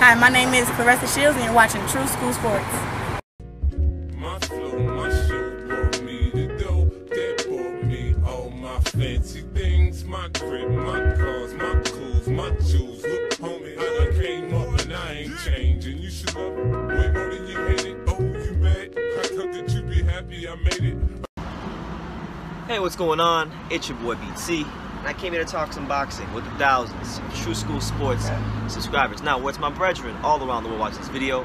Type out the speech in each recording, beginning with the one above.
Hi, my name is Claressa Shields, and you're watching True School Sports. My flow, my show brought me the dough that bought me all my fancy things. My crib, my cars, my clothes, my jewels. Look, homie, I done came up and I ain't changing. You should love it way more than you hate it. Oh, you mad? I thought that you'd be happy I made it. Hey, what's going on? It's your boy BT, and I came here to talk some boxing with the thousands of True School Sports subscribers. Now, what's my brethren all around the world watching this video?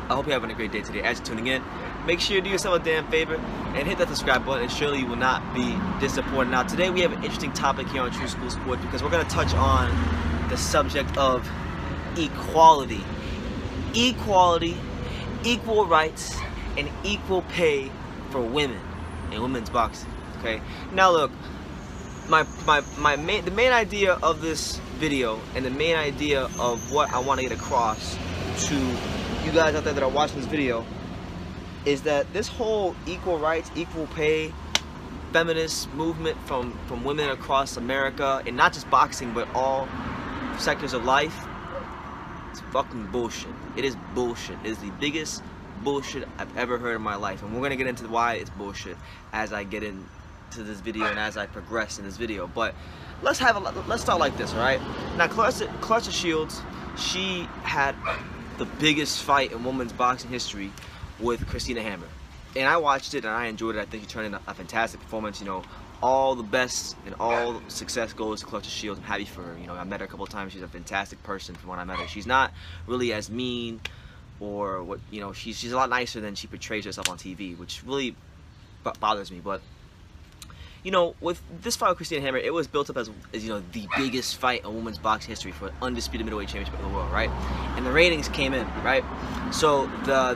I hope you're having a great day today. As you're tuning in, make sure you do yourself a damn favor and hit that subscribe button, and surely you will not be disappointed. Now, today we have an interesting topic here on True School Sports because we're going to touch on the subject of equality. Equality, equal rights, and equal pay for women in women's boxing. Okay, now look, the main idea of this video and the main idea of what I want to get across to you guys out there that are watching this video is that this whole equal rights, equal pay, feminist movement from women across America, and not just boxing but all sectors of life, it's fucking bullshit. It is bullshit. It is the biggest bullshit I've ever heard in my life, and we're gonna get into why it's bullshit as I get into this video and as I progress in this video. But let's start like this, all right? Now, Claressa Shields, she had the biggest fight in women's boxing history with Christina Hammer, and I watched it and I enjoyed it. I think she turned in a fantastic performance. You know, all the best and all success goes to Claressa Shields. I'm happy for her. You know, I met her a couple of times. She's a fantastic person from when I met her. She's not really as mean or what, you know, she's a lot nicer than she portrays herself on TV, which really bothers me. But you know, with this fight with Christina Hammer, it was built up as you know, the biggest fight in women's boxing history for an undisputed middleweight championship of the world, right? And the ratings came in, right? So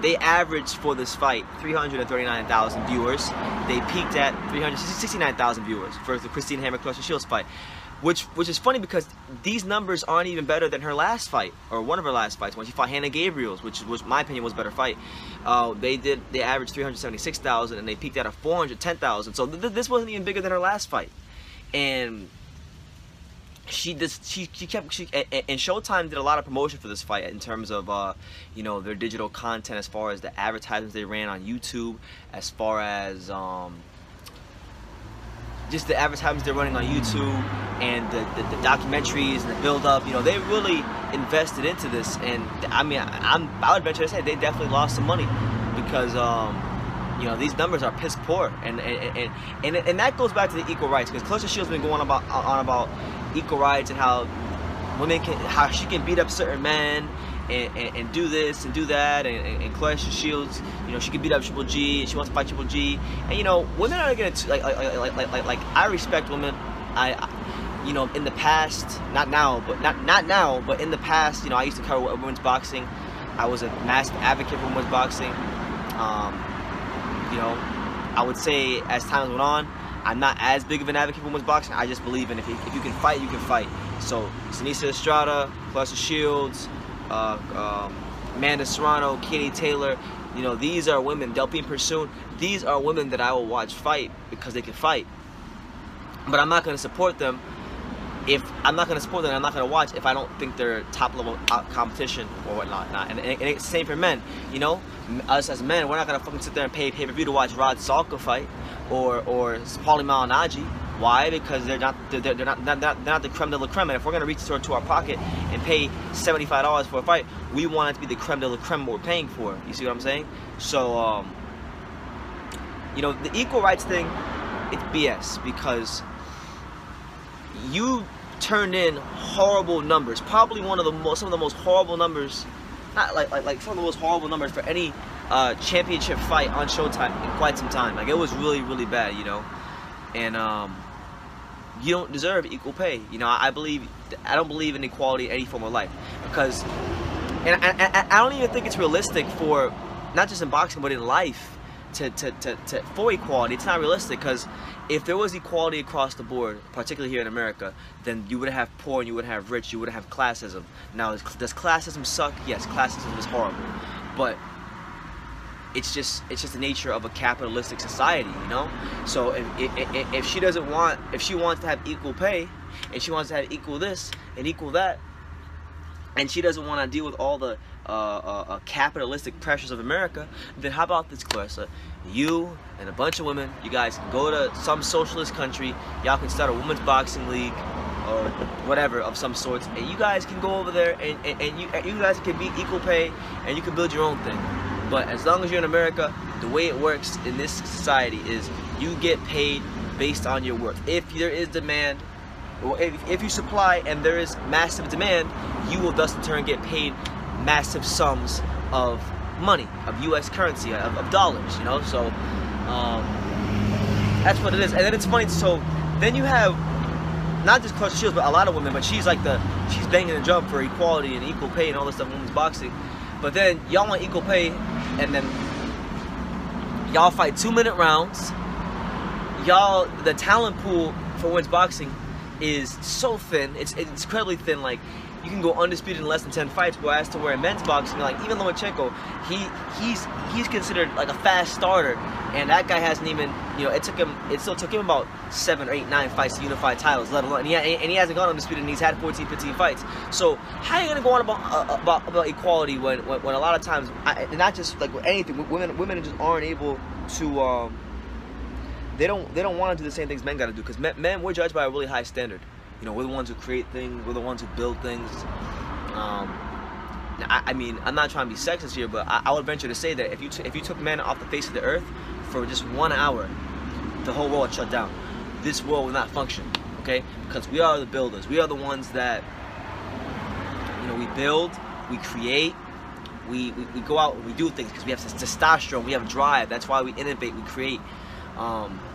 they averaged for this fight 339,000 viewers. They peaked at 369,000 viewers for the Christina Hammer Claressa Shields fight, which is funny because these numbers aren't even better than her last fight, or one of her last fights when she fought Hannah Gabriels, which was, my opinion, was a better fight. They averaged 376,000 and they peaked at 410,000. So this wasn't even bigger than her last fight. And and Showtime did a lot of promotion for this fight in terms of you know, their digital content, as far as the advertisements they ran on YouTube, as far as just the advertisements they're running on YouTube, and the documentaries and the build-up. You know, they really invested into this, and I mean, I would venture to say they definitely lost some money because you know, these numbers are piss poor, and that goes back to the equal rights, because Claressa Shields been going on about equal rights and how women how she can beat up certain men and do this and do that, and Claressa Shields, you know, she can beat up Triple G, she wants to fight Triple G, and you know, women are gonna like I respect women. You know, in the past, not now, but in the past, you know, I used to cover women's boxing. I was a massive advocate for women's boxing. You know, I would say as time went on, I'm not as big of an advocate for women's boxing. I just believe in if you can fight, you can fight. So Sinisa Estrada, Claressa Shields, Amanda Serrano, Katie Taylor, you know, these are women. Delphine Pursoon, these are women that I will watch fight because they can fight. But I'm not going to support them. I'm not going to watch if I don't think they're top level competition or whatnot. And it's the same for men. You know, us as men, we're not going to fucking sit there and pay pay-per-view to watch Rod Salka fight or Paulie Malignaggi. Why? Because they're not the creme de la creme. And if we're going to reach into our pocket and pay $75 for a fight, we want it to be the creme de la creme we're paying for. You see what I'm saying? So you know, the equal rights thing, it's BS, because you turned in horrible numbers, probably some of the most horrible numbers, not like some of the most horrible numbers for any championship fight on Showtime in quite some time. Like, it was really, really bad, you know. And you don't deserve equal pay. You know, I don't believe in equality in any form of life, because, and I don't even think it's realistic for, not just in boxing but in life, for equality. It's not realistic, because if there was equality across the board, particularly here in America, then you would have poor and you would have rich, you would have classism. Now, does classism suck? Yes, classism is horrible, but it's just the nature of a capitalistic society, you know. So if she doesn't want, if she wants to have equal pay and she wants to have equal this and equal that, and she doesn't want to deal with all the capitalistic pressures of America, then how about this, Claressa? You and a bunch of women, you guys can go to some socialist country, y'all can start a women's boxing league or whatever of some sorts, and you guys can go over there and you guys can be equal pay, and you can build your own thing. But as long as you're in America, the way it works in this society is you get paid based on your work. If there is demand, or if you supply and there is massive demand, you will thus in turn get paid massive sums of money, of U.S. currency, of dollars, you know. So that's what it is. And then it's funny. So then you have not just Claressa Shields, but a lot of women. But she's like she's banging the drum for equality and equal pay and all this stuff in women's boxing. But then y'all want equal pay, and then y'all fight 2-minute rounds. Y'all, the talent pool for women's boxing is so thin. It's incredibly thin. Like, you can go undisputed in less than 10 fights, but as to where in men's boxing, like even Lomachenko, he's considered like a fast starter, and that guy hasn't even, you know, it still took him about 7 or 8, 9 fights to unify titles, let alone, and he hasn't gone undisputed, and he's had 14, 15 fights. So how are you gonna go on about equality when a lot of times, not just like with anything, women just aren't able to they don't want to do the same things men got to do, because men, we're judged by a really high standard. You know, we're the ones who create things, we're the ones who build things. I mean, I'm not trying to be sexist here, but I would venture to say that if you took men off the face of the earth for just 1 hour, the whole world would shut down. This world will not function, okay? Because we are the builders. We are the ones that, you know, we build, we create, we go out, we do things because we have testosterone, we have drive. That's why we innovate, we create.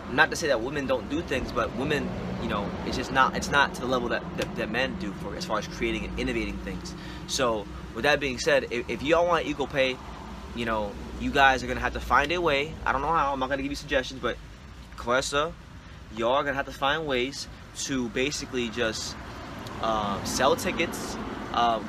Not to say that women don't do things, but women, you know, it's not to the level that men do for as far as creating and innovating things. So with that being said, if y'all want equal pay, you know, you guys are gonna have to find a way. I don't know how, I'm not gonna give you suggestions, but Claressa, y'all are gonna have to find ways to basically just sell tickets,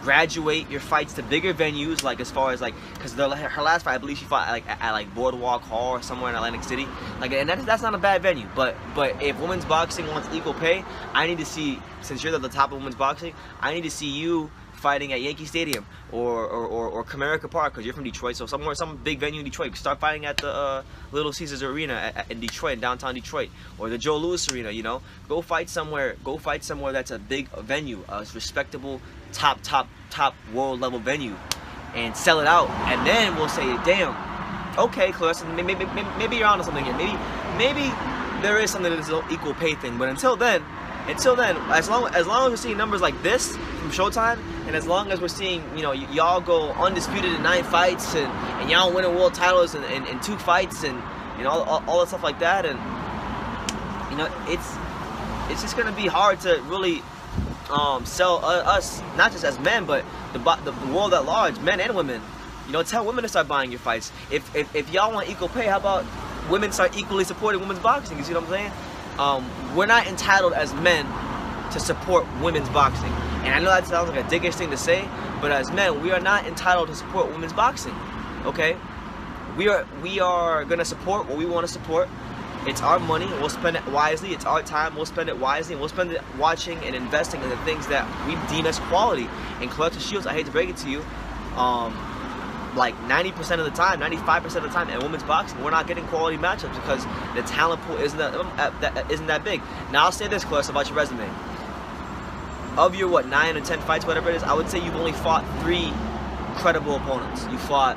graduate your fights to bigger venues, like as far as like, because her last fight, I believe she fought like at like Boardwalk Hall or somewhere in Atlantic City, like, and that's not a bad venue. But if women's boxing wants equal pay, I need to see, since you're at the top of women's boxing, I need to see you fighting at Yankee Stadium or Comerica Park, because you're from Detroit, so some big venue in Detroit. Start fighting at the Little Caesars Arena in Detroit, in downtown Detroit, or the Joe Louis Arena. You know, go fight somewhere that's a big venue, a respectable top world level venue, and sell it out, and then we'll say, damn, okay, Claressa, maybe you're onto something here. Maybe there is something that's an equal pay thing. But until then, as long as we're seeing numbers like this from Showtime, and as long as we're seeing, you know, y'all go undisputed in 9 fights, and y'all winning world titles in 2 fights, and you know, all that stuff like that, and you know, it's just gonna be hard to really sell us, not just as men, but the world at large, men and women. You know, tell women to start buying your fights. If y'all want equal pay, how about women start equally supporting women's boxing? You see what I'm saying? We're not entitled as men to support women's boxing. And I know that sounds like a dickish thing to say, but as men, we are not entitled to support women's boxing. Okay? We are gonna support what we want to support. It's our money, and we'll spend it wisely. It's our time, we'll spend it wisely, and we'll spend it watching and investing in the things that we deem as quality. And Claressa Shields, I hate to break it to you, like 90% of the time, 95% of the time in women's boxing, we're not getting quality matchups because the talent pool isn't that big. Now I'll say this, Claressa, about your resume. Of your, what, 9 or 10 fights, whatever it is, I would say you've only fought 3 credible opponents. You fought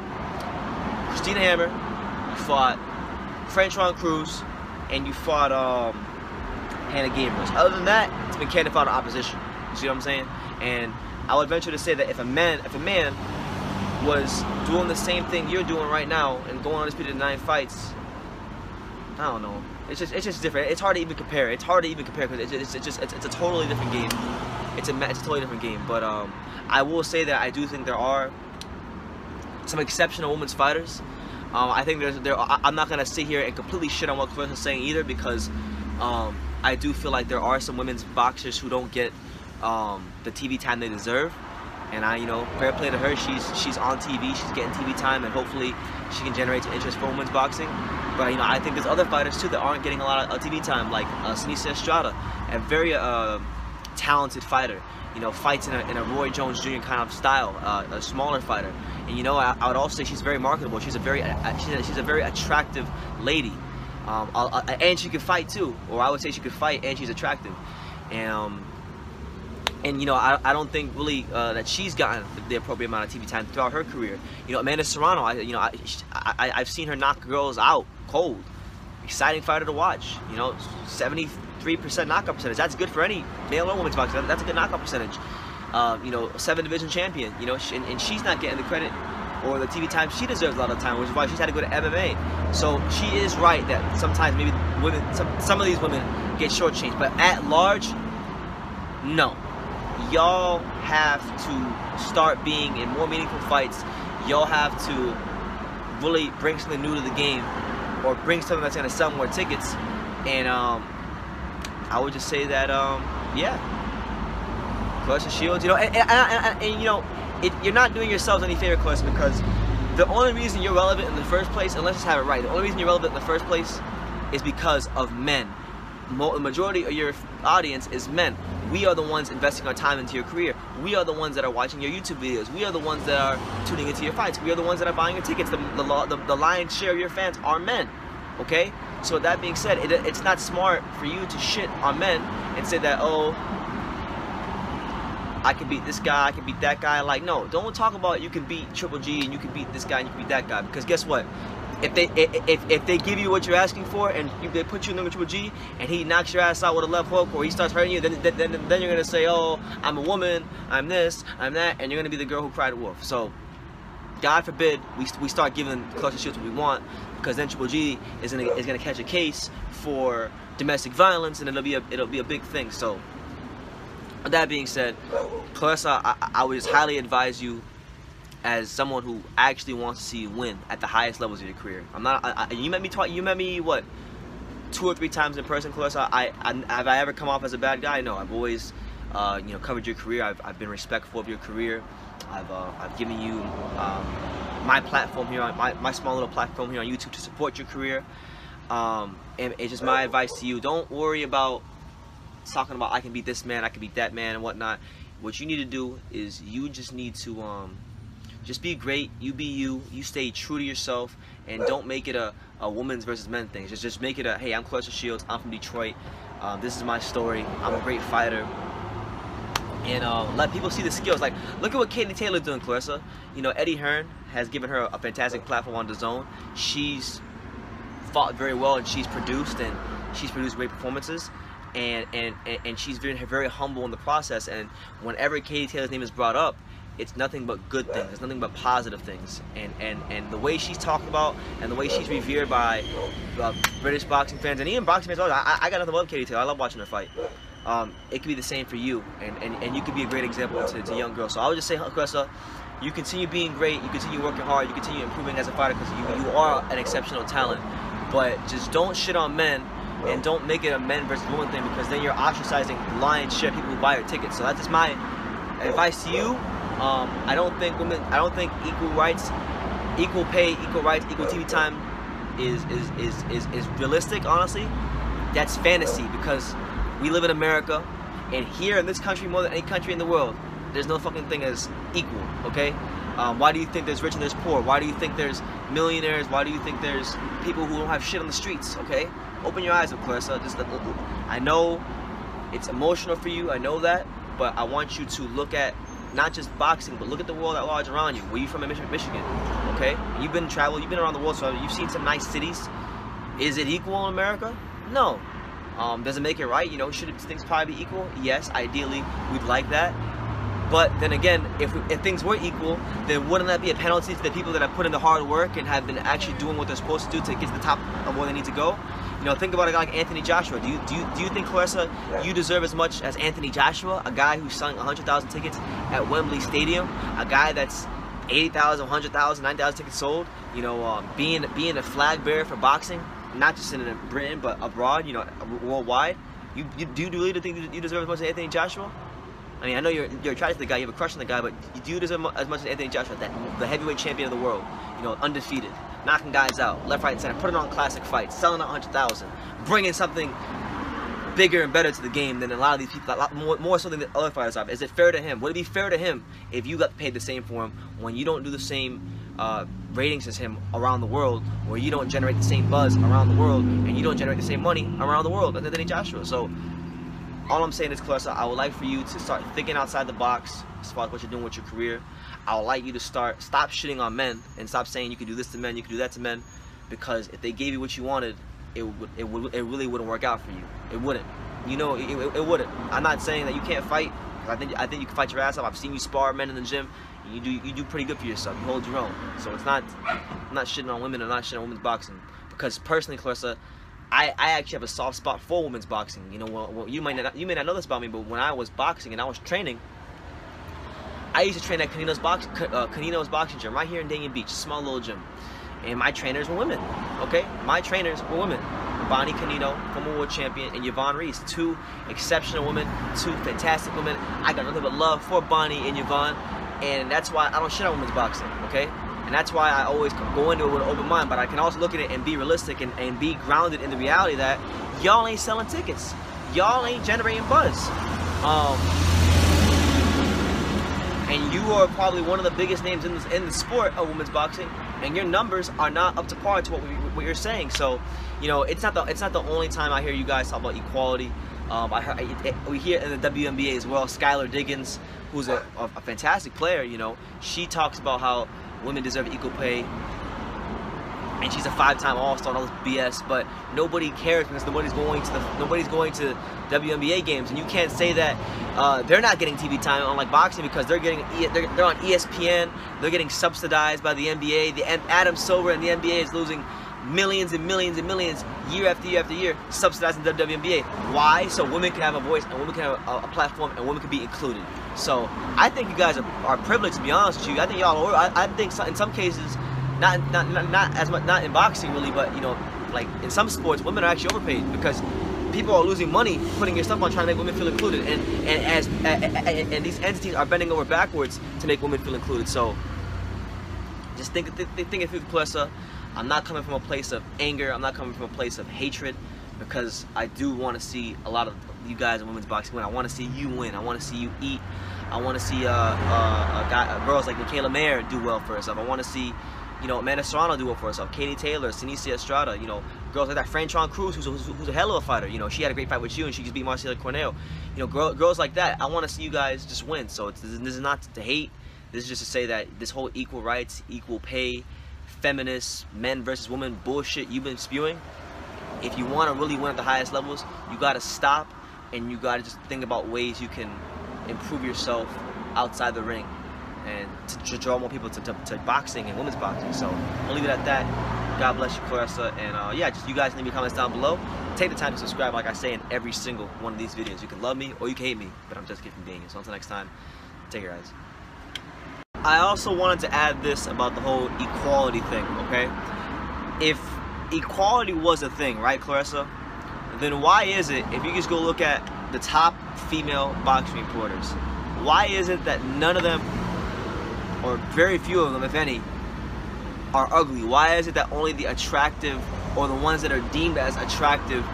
Christina Hammer, you fought Franchon Cruz, and you fought Hannah Gabriel. Other than that, it's been candid fight opposition. You see what I'm saying? And I would venture to say that if a man was doing the same thing you're doing right now and going undisputed in 9 fights, I don't know. It's just different. It's hard to even compare. It's hard to even compare because it's a totally different game. It's a totally different game. But I will say that I do think there are some exceptional women's fighters. I think I'm not gonna sit here and completely shit on what Claressa's saying either, because I do feel like there are some women's boxers who don't get the TV time they deserve. And you know, fair play to her. She's on TV. She's getting TV time, and hopefully she can generate some interest for women's boxing. But you know, I think there's other fighters too that aren't getting a lot of TV time, like Sinisa Estrada, a very talented fighter. You know, fights in a Roy Jones Jr. kind of style, a smaller fighter. And you know, I would also say she's very marketable. She's a very attractive lady, and she could fight too. Or I would say she could fight and she's attractive. And you know, I don't think really that she's gotten the appropriate amount of TV time throughout her career. You know, Amanda Serrano, I've seen her knock girls out cold. Exciting fighter to watch. You know, 73% knockout percentage. That's good for any male or women's boxing. That's a good knockout percentage. You know, 7-division champion. You know, and she's not getting the credit or the TV time she deserves a lot of the time, which is why she's had to go to MMA. So she is right that sometimes maybe women, some of these women get shortchanged, but at large, no. Y'all have to start being in more meaningful fights. Y'all have to really bring something new to the game, or bring something that's going to sell more tickets. And I would just say that, yeah, Claressa Shields, you know, and you know, you're not doing yourselves any favor, Claressa, because the only reason you're relevant in the first place, and let's just have it right, the only reason you're relevant in the first place is because of men. The majority of your audience is men. We are the ones investing our time into your career. We are the ones that are watching your YouTube videos. We are the ones that are tuning into your fights. We are the ones that are buying your tickets. The lion's share of your fans are men. Okay? So with that being said, it's not smart for you to shit on men and say that, oh, I can beat this guy, I can beat that guy. Like, no, don't talk about you can beat Triple G and you can beat this guy and you can beat that guy. Because guess what? If they give you what you're asking for and they put you in the Triple G and he knocks your ass out with a left hook or he starts hurting you, then you're gonna say, oh, I'm a woman, I'm this, I'm that, and you're gonna be the girl who cried wolf. So, God forbid we start giving Claressa Shields what we want, because then Triple G is gonna catch a case for domestic violence and it'll be a big thing. So, with that being said, Claressa, I would just highly advise you, as someone who actually wants to see you win at the highest levels of your career. I'm not. You met me what, 2 or 3 times in person, Claressa. Have I ever come off as a bad guy? No. I've always, you know, covered your career. I've been respectful of your career. I've given you my platform here, my small little platform here on YouTube to support your career. And it's just my advice to you: don't worry about talking about I can beat this man, I can beat that man, and whatnot. What you need to do is you just need to just be great. You be you. You stay true to yourself, and don't make it a women's versus men thing. Just make it a, hey, I'm Claressa Shields. I'm from Detroit. This is my story. I'm a great fighter. And let people see the skills. Like, look at what Katie Taylor's doing, Claressa. You know, Eddie Hearn has given her a fantastic platform on DAZN. She's fought very well, and she's produced great performances. And she's very humble in the process. And whenever Katie Taylor's name is brought up, it's nothing but good things. It's nothing but positive things. And the way she's talked about and the way she's revered by British boxing fans and even boxing fans, I got nothing but Katie Taylor. I love watching her fight. It could be the same for you, and you could be a great example to young girls. So I would just say, Claressa, you continue being great, you continue working hard, you continue improving as a fighter, because you are an exceptional talent. But just don't shit on men, and don't make it a men versus women thing, because then you're ostracizing the lion's share of people who buy your tickets. So that's just my advice to you. I don't think equal rights, equal pay, equal rights, equal TV time is realistic. Honestly, that's fantasy, because we live in America, and here in this country, more than any country in the world, there's no fucking thing as equal. Okay? Why do you think there's rich and there's poor? Why do you think there's millionaires? Why do you think there's people who don't have shit on the streets? Okay? Open your eyes up, Claressa. I know it's emotional for you. I know that, but I want you to look at not just boxing, but look at the world at large around you. Where you from in Michigan? Okay? You've been around the world, so you've seen some nice cities. Is it equal in America? No. Does it make it right? You know, should things probably be equal? Yes, ideally, we'd like that. But then again, if things were equal, then wouldn't that be a penalty to the people that have put in the hard work and have been actually doing what they're supposed to do to get to the top of where they need to go? You know, think about a guy like Anthony Joshua. Do you think, Claressa, you deserve as much as Anthony Joshua, a guy who's selling 100,000 tickets at Wembley Stadium, a guy that's 80,000, 100,000, 90,000 tickets sold? You know, being a flag bearer for boxing, not just in Britain but abroad. You know, worldwide. Do you really think you deserve as much as Anthony Joshua? I mean, I know you're attracted to the guy, you have a crush on the guy, but do you deserve as much as Anthony Joshua, the heavyweight champion of the world? You know, undefeated, knocking guys out, left, right, and center, putting on classic fights, selling out 100,000, bringing something bigger and better to the game than a lot of these people, a lot more so than the other fighters are. Is it fair to him? Would it be fair to him if you got paid the same for him when you don't do the same ratings as him around the world, or you don't generate the same buzz around the world, and you don't generate the same money around the world as Anthony Joshua? So all I'm saying is, Claressa, I would like for you to start thinking outside the box as far as what you're doing with your career. I would like you to stop shitting on men and stop saying you can do this to men, you can do that to men, because if they gave you what you wanted, it really wouldn't work out for you. It wouldn't. You know, it wouldn't. I'm not saying that you can't fight. I think you can fight your ass off. I've seen you spar men in the gym. You do pretty good for yourself. You hold your own. So it's not, I'm not shitting on women. I'm not shitting on women's boxing, because personally, Claressa, I actually have a soft spot for women's boxing. You know, well, you may not know this about me, but when I was boxing and I was training, I used to train at Canino's boxing gym right here in Dania Beach, small little gym. And my trainers were women, okay? My trainers were women. Bonnie Canino, former world champion, and Yvonne Reese, 2 exceptional women, 2 fantastic women. I got nothing but love for Bonnie and Yvonne, and that's why I don't shit on women's boxing, okay? And that's why I always go into it with an open mind, but I can also look at it and be realistic and be grounded in the reality that y'all ain't selling tickets. Y'all ain't generating buzz. And you are probably one of the biggest names in the sport of women's boxing, and your numbers are not up to par to what you're saying. So, you know, it's not the only time I hear you guys talk about equality. We hear in the WNBA as well. Skylar Diggins, who's a fantastic player, you know, she talks about how women deserve equal pay, and she's a 5-time All-Star and all this BS. But nobody cares because nobody's going to WNBA games, and you can't say that they're not getting TV time unlike boxing, because they're on ESPN. They're getting subsidized by the NBA. Adam Silver and the NBA is losing millions and millions and millions year after year after year, subsidizing the WNBA. Why? So women can have a voice, and women can have a platform, and women can be included. So I think you guys are privileged, to be honest with you. I think y'all are. I think in some cases, not as much, not in boxing really, but you know, like in some sports, women are actually overpaid, because people are losing money putting your stuff on trying to make women feel included, and these entities are bending over backwards to make women feel included. So just think it through, Claressa. I'm not coming from a place of anger. I'm not coming from a place of hatred, because I do want to see a lot of you guys in women's boxing win. I want to see you win. I want to see you eat. I want to see girls like Michaela Mayer do well for herself. I want to see, you know, Amanda Serrano do well for herself. Katie Taylor, Sinicia Estrada, you know, girls like that. Franchon Cruz, who's a hell of a fighter. You know, she had a great fight with you, and she just beat Marcela Cornell. You know, girls like that. I want to see you guys just win. So this is not to hate. This is just to say that this whole equal rights, equal pay, feminist, men versus women bullshit you've been spewing, if you want to really win at the highest levels, you got to stop, and you got to just think about ways you can improve yourself outside the ring, and to draw more people to boxing and women's boxing. So I'll leave it at that. God bless you, Claressa, and yeah, just you guys leave me comments down below. Take the time to subscribe, like I say in every single one of these videos. You can love me or you can hate me, but I'm just kidding being here. So until next time, take care, guys. I also wanted to add this about the whole equality thing, okay? If equality was a thing, right, Claressa, then why is it, if you just go look at the top female boxing reporters, why is it that none of them, or very few of them, if any, are ugly? Why is it that only the attractive, or the ones that are deemed as attractive,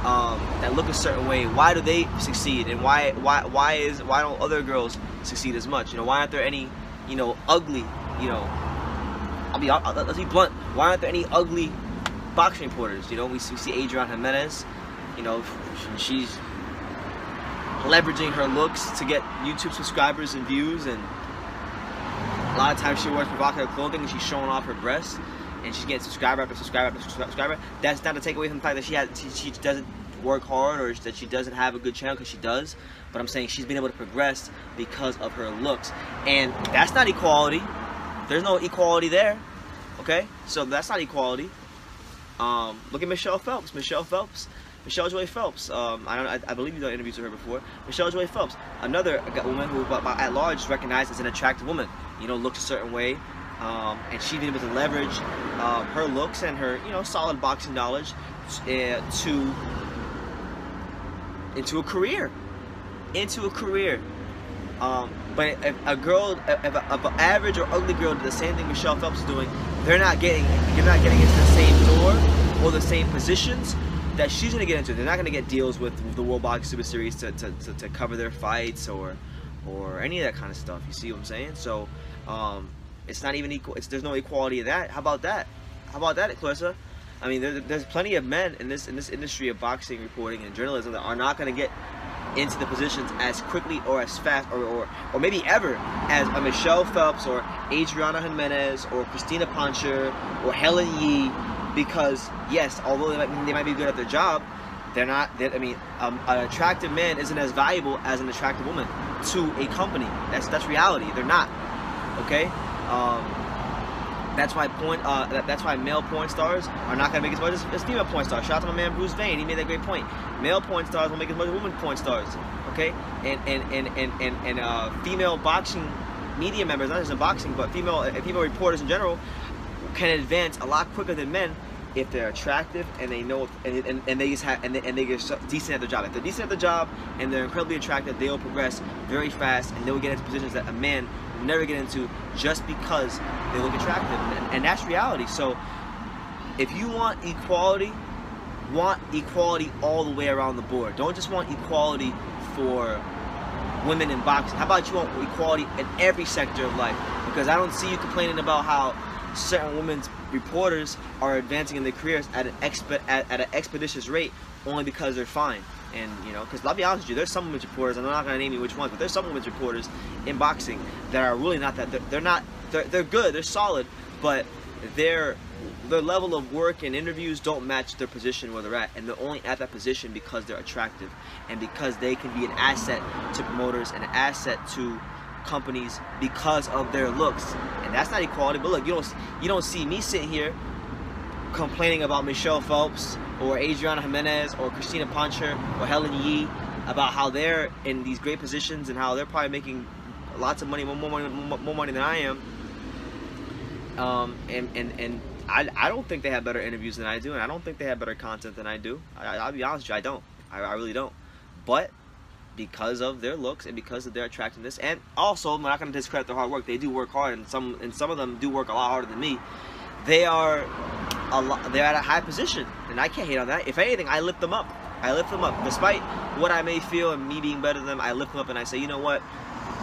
that look a certain way, why do they succeed, and why don't other girls succeed as much? You know, why aren't there any, you know, ugly, you know, let's be blunt, why aren't there any ugly boxing reporters? You know, we see Adriana Jimenez, you know, she's leveraging her looks to get YouTube subscribers and views, and a lot of times she wears provocative clothing and she's showing off her breasts, and she's getting subscriber after subscriber after subscriber. That's not to take away from the fact that she doesn't work hard, or that she doesn't have a good channel, because she does. But I'm saying she's been able to progress because of her looks, and that's not equality. There's no equality there, okay? So that's not equality. Look at Michelle Phelps. Michelle Joy Phelps. I believe you've done interviews with her before. Michelle Joy Phelps, another woman who, at large, is recognized as an attractive woman. You know, looks a certain way, and she's been able to leverage her looks and her, you know, solid boxing knowledge into a career. But if an average or ugly girl did the same thing Michelle Phelps is doing, you're not getting into the same door or the same positions that she's gonna get into. They're not gonna get deals with the World Boxing Super Series to cover their fights or any of that kind of stuff. You see what I'm saying? So it's not even equal. There's no equality of that. How about that? How about that, Claressa? I mean, there's plenty of men in this industry of boxing reporting and journalism that are not gonna get into the positions as quickly or as fast or maybe ever as a Michelle Phelps or Adriana Jimenez or Christina Pancher or Helen Yee, because yes, although they might be good at their job, they're not. I mean, an attractive man isn't as valuable as an attractive woman to a company. That's reality. They're not. Okay. That's why male porn stars are not going to make as much as female porn stars. Shout out to my man Bruce Vane. He made that great point. Male porn stars will make as much as women porn stars. Okay, and female boxing media members, not just in boxing, but female reporters in general, can advance a lot quicker than men if they're attractive and they know and they get decent at their job. If they're decent at their job and they're incredibly attractive, they will progress very fast and they will get into positions that a man will never get into just because they look attractive, and that's reality. So if you want equality all the way around the board. Don't just want equality for women in boxing. How about you want equality in every sector of life? Because I don't see you complaining about how certain women's reporters are advancing in their careers at an expeditious rate only because they're fine. And you know, because I'll be honest with you, there's some women's reporters, and I'm not going to name you which ones, but there's some women's reporters in boxing that are really not that. They're good, they're solid, but their level of work and interviews don't match their position where they're at, and they're only at that position because they're attractive and because they can be an asset to promoters and an asset to companies because of their looks. And that's not equality. But look, you don't see me sitting here complaining about Michelle Phelps or Adriana Jimenez or Christina Pancher or Helen Yee about how they're in these great positions and how they're probably making lots of money, more money than I am. And I don't think they have better interviews than I do, and I don't think they have better content than I do. I'll be honest with you, I don't. I really don't. But because of their looks and because of their attractiveness, and also I'm not going to discredit their hard work. They do work hard, and some of them do work a lot harder than me. They're at a high position, and I can't hate on that. If anything, I lift them up. I lift them up, despite what I may feel and me being better than them. I lift them up and I say, you know what,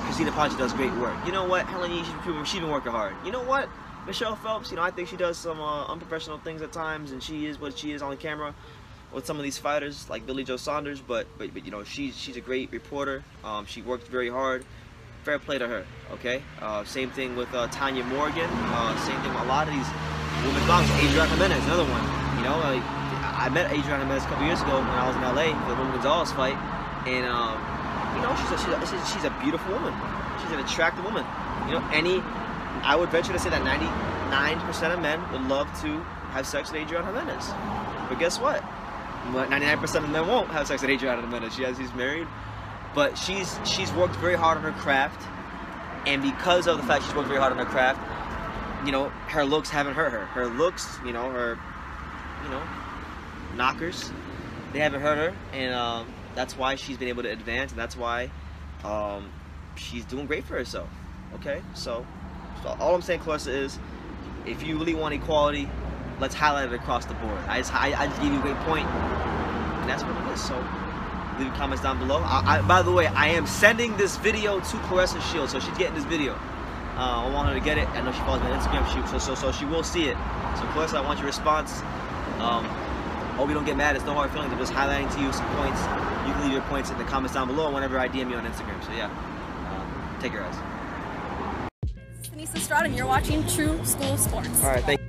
Christina Pancher does great work. You know what, Helen Yee, she's been working hard. You know what, Michelle Phelps, you know, I think she does some unprofessional things at times, and she is what she is on camera with some of these fighters like Billy Joe Saunders, but you know, she's a great reporter. She worked very hard. Fair play to her. Okay. Same thing with Tanya Morgan. Same thing with a lot of these women boxers. Adriana Jimenez, another one. You know, I met Adriana Jimenez a couple years ago when I was in LA for the Women Gonzalez fight, and you know, she's a beautiful woman. She's an attractive woman. You know, I would venture to say that 99% of men would love to have sex with Adriana Jimenez. But guess what? 99% of men won't have sex with Adriana Jimenez. She's married, but she's worked very hard on her craft, and because of the fact she's worked very hard on her craft, you know, her looks haven't hurt her. Her looks, you know, her, you know, knockers, they haven't hurt her, and that's why she's been able to advance, and that's why she's doing great for herself. Okay, so all I'm saying, Claressa, is if you really want equality, let's highlight it across the board. I just gave you a great point, and that's what it is. So leave your comments down below. By the way, I am sending this video to Claressa Shields, so she's getting this video. I want her to get it. I know she follows me on Instagram, so she will see it. So Claressa, I want your response. Hope you don't get mad. It's no hard feelings. I'm just highlighting to you some points. You can leave your points in the comments down below whenever I DM you on Instagram. So yeah, take care, guys. This is Denise Estrada, and you're watching True School Sports. All right, thank you.